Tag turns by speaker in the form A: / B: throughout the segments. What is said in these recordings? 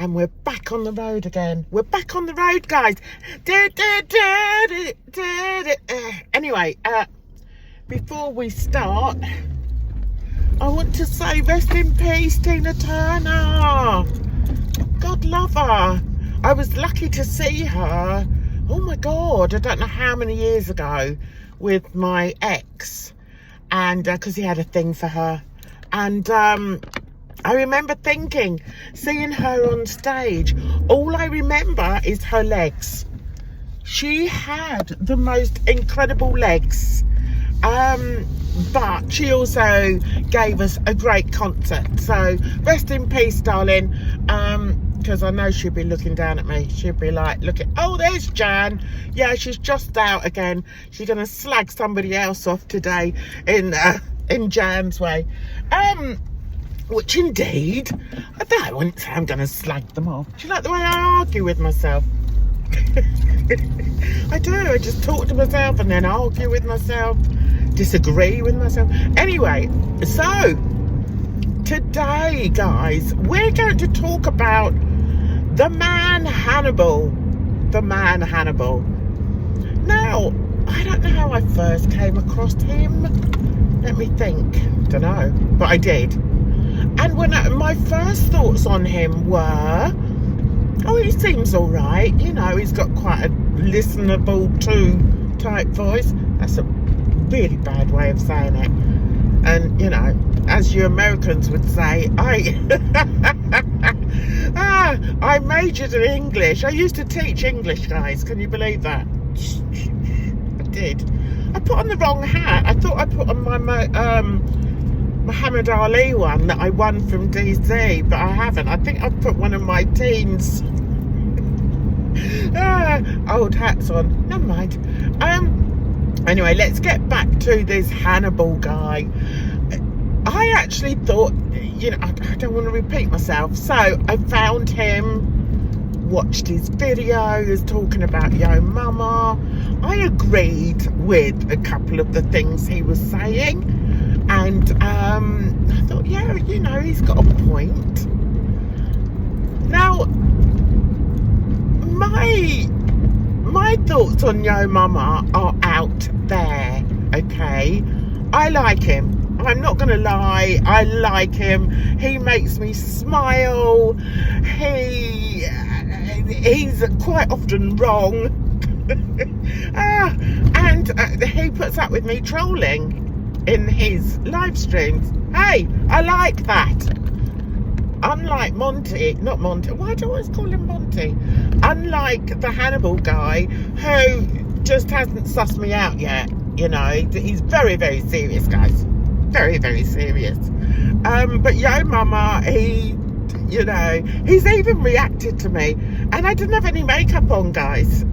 A: And we're back on the road again. We're back on the road, guys. Anyway, before we start, I want to say rest in peace, Tina Turner. God love her. I was lucky to see her, oh my God, I don't know how many years ago, with my ex. And because he had a thing for her. And I remember thinking, seeing her on stage, all I remember is her legs. She had the most incredible legs. But she also gave us a great concert. So rest in peace, darling. Because I know she'll be looking down at me. She'll be like, look at, oh, there's Jan. Yeah, she's just out again. She's going to slag somebody else off today in Jan's way. Which indeed, I wouldn't say I'm going to slag them off. Do you like the way I argue with myself? I do. I just talk to myself and then argue with myself, disagree with myself. Anyway, so today, guys, we're going to talk about the man Hannibal. The man Hannibal. Now, I don't know how I first came across him. Let me think. Don't know, but I did. And when my first thoughts on him were, oh, he seems all right. You know, he's got quite a listenable to type voice. That's a really bad way of saying it. And, you know, as you Americans would say, I majored in English. I used to teach English, guys. Can you believe that? I did. I put on the wrong hat. I thought I put on my Muhammad Ali one that I won from DC, but I haven't. I think I put one of my teens old hats on. Never mind. Anyway, let's get back to this Hannibal guy. I actually thought, you know, I don't want to repeat myself, so I found him, watched his videos talking about Yo Mama. I agreed with a couple of the things he was saying, and I thought, yeah, you know, he's got a point. Now, my thoughts on Yo Mama are out there, okay? I like him. I'm not going to lie. I like him. He makes me smile. He's quite often wrong. And he puts up with me trolling in his live streams. Hey, I like that. Unlike Monty, not Monty, why do I always call him Monty? Unlike the Hannibal guy, who just hasn't sussed me out yet. You know, he's very, very serious, guys. Very, very serious. But Yo Mama, you know, he's even reacted to me. And I didn't have any makeup on, guys.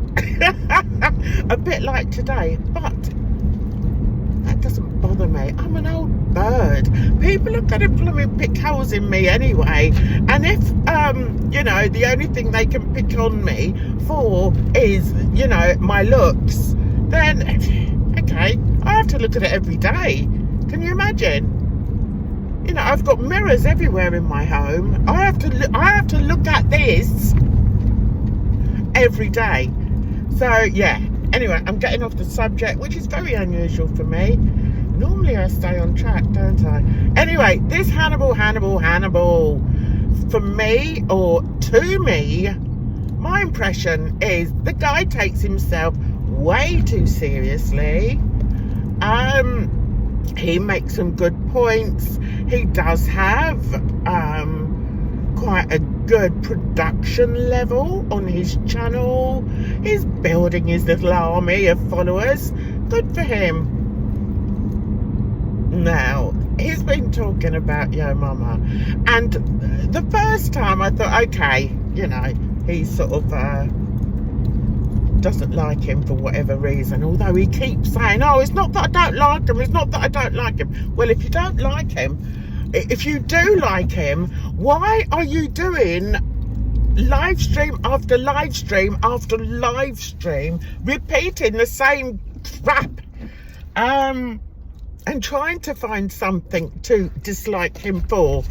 A: A bit like today. But that doesn't bother me. I'm an old bird. People are going to blooming pick holes in me anyway. And if, you know, the only thing they can pick on me for is, you know, my looks, then, okay, I have to look at it every day. Can you imagine? You know, I've got mirrors everywhere in my home. I have to look at this every day. So, yeah. Anyway, I'm getting off the subject, which is very unusual for me. Normally I stay on track, don't I? Anyway, this Hannibal, for me, or to me, my impression is the guy takes himself way too seriously. He makes some good points. He does have quite a good production level on his channel. He's building his little army of followers. Good for him. Now, he's been talking about Yo Mama, and the first time I thought, okay, you know, he sort of doesn't like him for whatever reason, although he keeps saying, oh, it's not that I don't like him, it's not that I don't like him. Well, if you don't like him, if you do like him, why are you doing live stream after live stream after live stream, repeating the same crap, and trying to find something to dislike him for?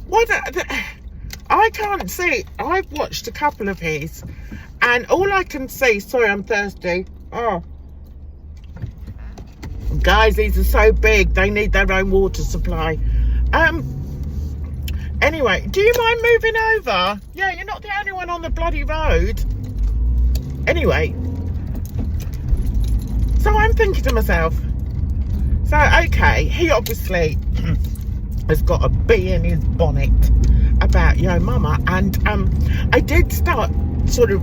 A: What? I I can't see. I've watched a couple of his, and all I can see, sorry, I'm thirsty. Oh, guys, these are so big, they need their own water supply. Anyway, do you mind moving over? Yeah, you're not the only one on the bloody road. Anyway, so I'm thinking to myself, so okay, he obviously has got a bee in his bonnet about Yo Mama, and I did start sort of,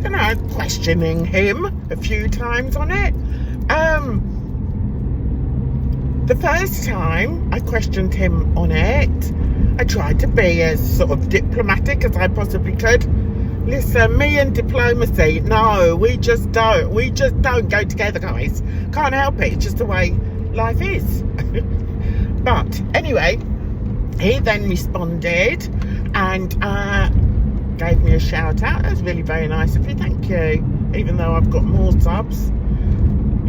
A: you know, questioning him a few times on it. The first time I questioned him on it, I tried to be as sort of diplomatic as I possibly could. Listen, me and diplomacy, no, we just don't go together, guys. Can't help it, it's just the way life is. But anyway, he then responded and gave me a shout out. That was really very nice of you, thank you. Even though I've got more subs.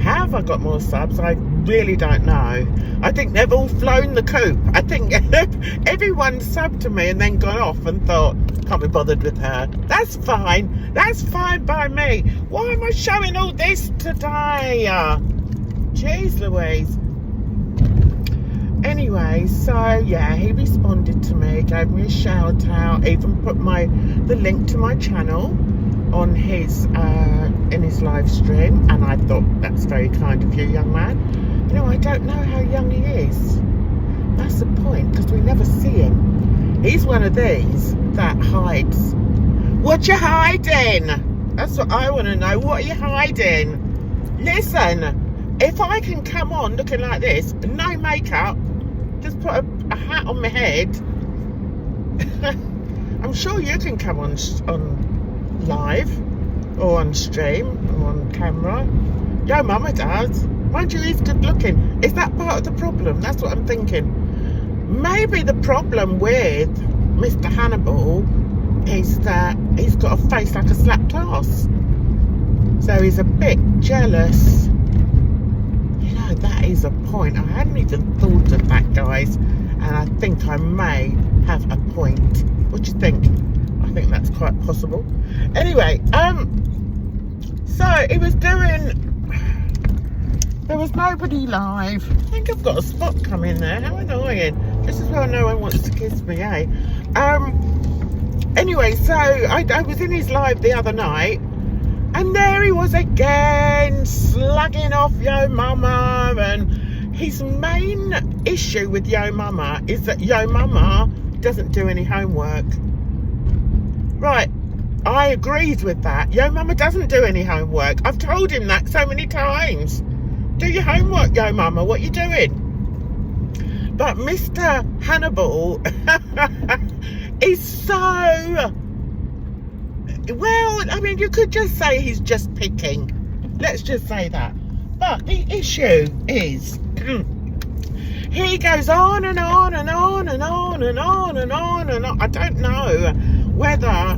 A: Have I got more subs? I really don't know. I think they've all flown the coop. I think everyone subbed to me and then gone off and thought, can't be bothered with her. That's fine. That's fine by me. Why am I showing all this today? Jeez Louise. Anyway, so yeah, he responded to me, gave me a shout out, even put the link to my channel on his in his live stream, and I thought that's very kind of you, young man. You know, I don't know how young he is. That's the point, because we never see him. He's one of these that hides. What you hiding? That's what I want to know. What are you hiding? Listen, if I can come on looking like this, no makeup, just put a hat on my head, I'm sure you can come on live or on stream or on camera. Yo Mama does. Mind you, he's good looking. Is that part of the problem? That's what I'm thinking. Maybe the problem with Mr. Hannibal is that he's got a face like a slapped ass. So he's a bit jealous. You know, that is a point. I hadn't even thought of that, guys. And I think I may have a point. What do you think? I think that's quite possible. Anyway, so he was doing, there was nobody live. I think I've got a spot coming there. How annoying. Just as well no one wants to kiss me, eh? Anyway, so I was in his live the other night, and there he was again, slugging off Yo Mama. And his main issue with Yo Mama is that Yo Mama doesn't do any homework. Right, I agreed with that. Yo Mama doesn't do any homework. I've told him that so many times. Do your homework, Yo Mama, what you doing? But Mr. Hannibal is so, well, I mean, you could just say he's just picking. Let's just say that. But the issue is, he goes on and on and on and on and on and on and on. I don't know whether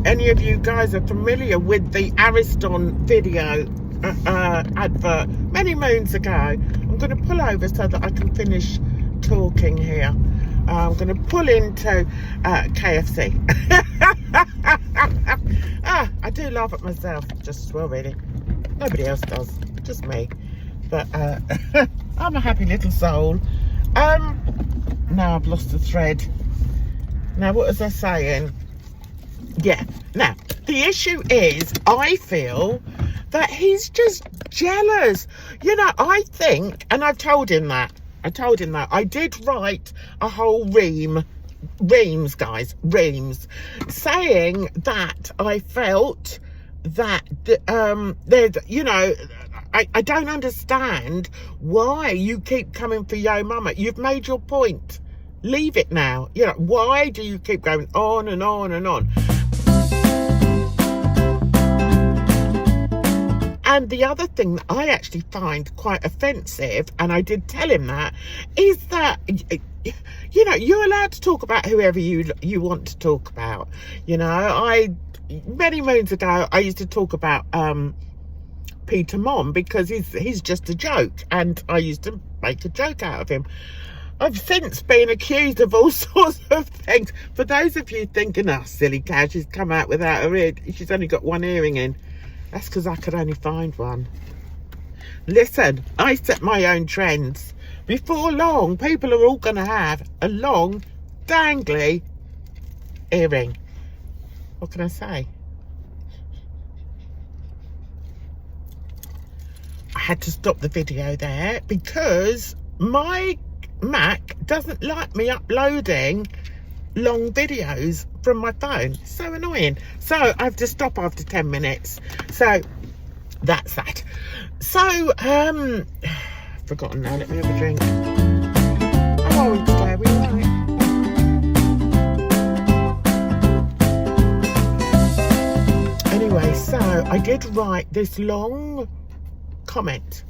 A: any of you guys are familiar with the Ariston video advert many moons ago. I'm going to pull over so that I can finish talking here. I'm going to pull into KFC. I do laugh at myself just as well, really. Nobody else does, just me. But I'm a happy little soul. Now I've lost the thread. Now, what was I saying? Yeah, now the issue is, I feel that he's just jealous. You know, I think, and I've told him that. I did write a whole reams, guys, saying that I felt that there's, you know, I don't understand why you keep coming for Yo Mama. You've made your point. Leave it now. You know, why do you keep going on and on and on? And the other thing that I actually find quite offensive, and I did tell him that, is that, you know, you're allowed to talk about whoever you want to talk about. You know, many moons ago, I used to talk about Peter Mom because he's just a joke, and I used to make a joke out of him. I've since been accused of all sorts of things. For those of you thinking, oh, silly cow, she's come out without her ear. She's only got one earring in. That's because I could only find one. Listen, I set my own trends. Before long, people are all going to have a long, dangly earring. What can I say? I had to stop the video there because my Mac doesn't like me uploading long videos from my phone. It's so annoying. So I have to stop after 10 minutes. So that's that. So forgotten now. Let me have a drink. Oh, it's there. We all right. Anyway, so I did write this long comment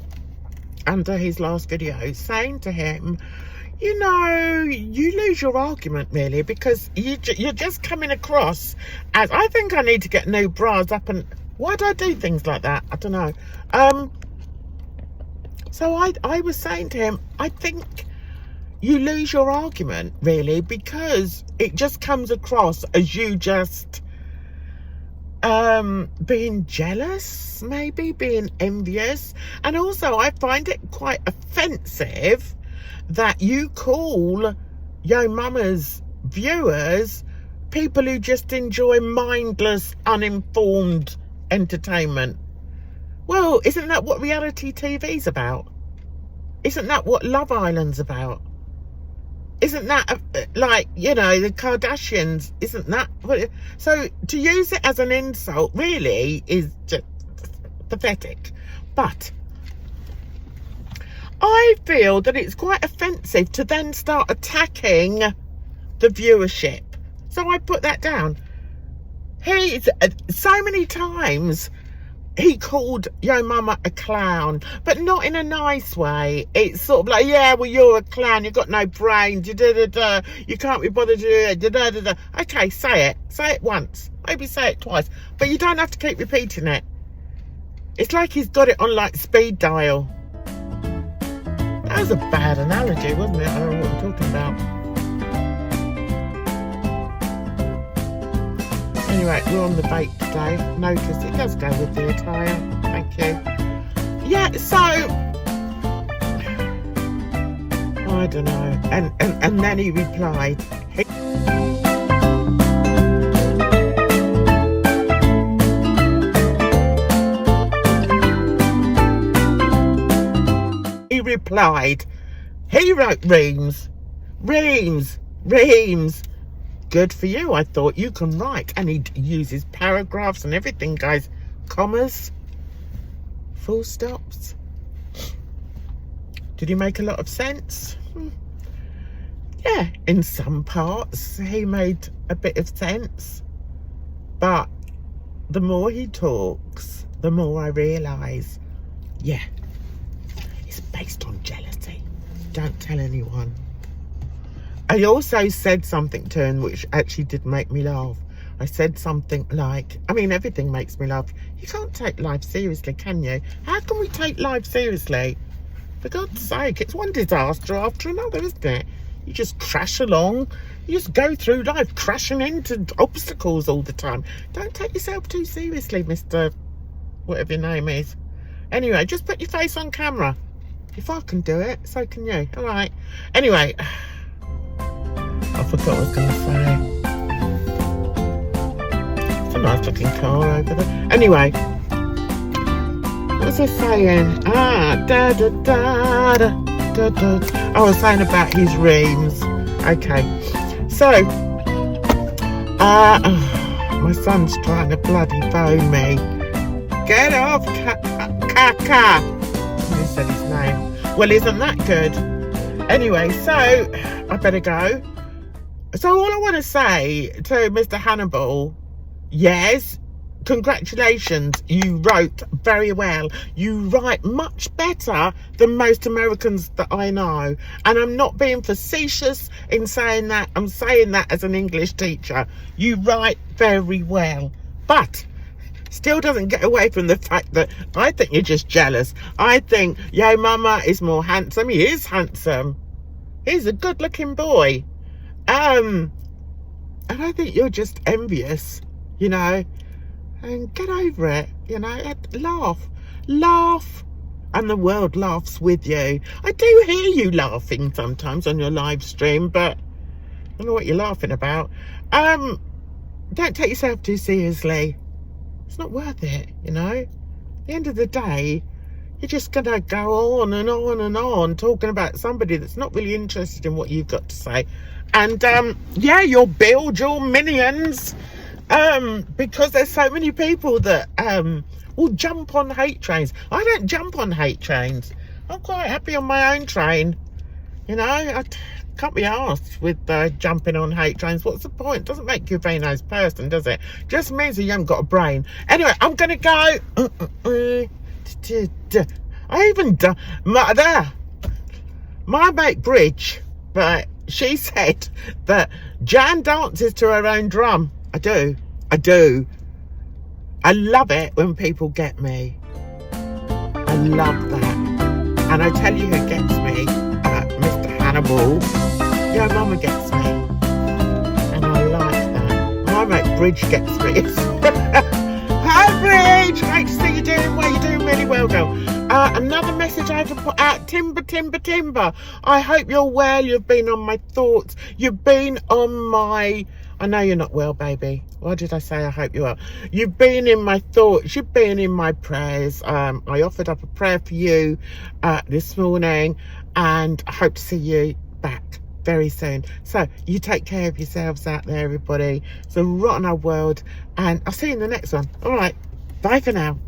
A: under his last video saying to him, you know, you lose your argument really, because you're just coming across as, I think I need to get new bras up. And why do I do things like that? I don't know. So I was saying to him, I think you lose your argument really, because it just comes across as you just being jealous, maybe being envious. And also I find it quite offensive that you call Yo Mama's viewers people who just enjoy mindless, uninformed entertainment. Well, isn't that what reality TV's about? Isn't that what Love Island's about? Isn't that like, you know, the Kardashians? Isn't that what? So to use it as an insult really is just pathetic. But I feel that it's quite offensive to then start attacking the viewership. So I put that down. He's so many times he called Yo Mama a clown, but not in a nice way. It's sort of like, yeah, well, you're a clown, you've got no brains, you can't be bothered to do it, Okay, say it once, maybe say it twice, but you don't have to keep repeating it. It's like he's got it on like speed dial. That was a bad analogy, wasn't it? I don't know what I'm talking about. Anyway, we're on the bait today. Notice it does go with the attire. Thank you. Yeah, so I don't know. And then he replied. He replied. He wrote reams. Good for you. I thought you can write. And he uses paragraphs and everything, guys. Commas, full stops. Did he make a lot of sense? Yeah, in some parts he made a bit of sense. But the more he talks, the more I realise, yeah, it's based on jealousy. Don't tell anyone. I also said something to him which actually did make me laugh. I said something like, I mean, everything makes me laugh. You can't take life seriously, can you? How can we take life seriously? For God's sake, it's one disaster after another, isn't it? You just crash along. You just go through life crashing into obstacles all the time. Don't take yourself too seriously, Mr. whatever your name is. Anyway, just put your face on camera. If I can do it, so can you. All right. Anyway, I forgot what I was going to say. It's a nice looking car over there. Anyway, what was I saying? I was saying about his reams. Okay, so my son's trying to bloody phone me. Get off, Kaka. He said his name. Well, isn't that good? Anyway, so I better go. So all I want to say to Mr. Hannibal, yes, congratulations, you wrote very well. You write much better than most Americans that I know. And I'm not being facetious in saying that. I'm saying that as an English teacher. You write very well. But still doesn't get away from the fact that I think you're just jealous. I think Yo Mama is more handsome. He is handsome. He's a good looking boy. And I think you're just envious, you know, and get over it, you know, laugh, and the world laughs with you. I do hear you laughing sometimes on your live stream, but I don't know what you're laughing about. Don't take yourself too seriously. It's not worth it, you know. At the end of the day, you're just going to go on and on and on talking about somebody that's not really interested in what you've got to say. And, yeah, you'll build your minions because there's so many people that will jump on hate trains. I don't jump on hate trains. I'm quite happy on my own train. You know, I can't be asked with jumping on hate trains. What's the point? Doesn't make you a very nice person, does it? Just means that you haven't got a brain. Anyway, I'm going to go... I even done my mate Bridge, but she said that Jan dances to her own drum. I do. I love it when people get me. I love that. And I tell you who gets me, Mr. Hannibal. Yeah, Mama gets me. And I like that. My mate Bridge gets me. Hi Bridge, great to see you doing well. You're doing really well, girl. Another message I can put out. Timber. I hope you're well. You've been on my thoughts. You've been on my... I know you're not well, baby. Why did I say I hope you're well? You've been in my thoughts. You've been in my prayers. I offered up a prayer for you this morning, and I hope to see you back very soon. So you take care of yourselves out there, everybody. It's a rotten old world, and I'll see you in the next one. All right, bye for now.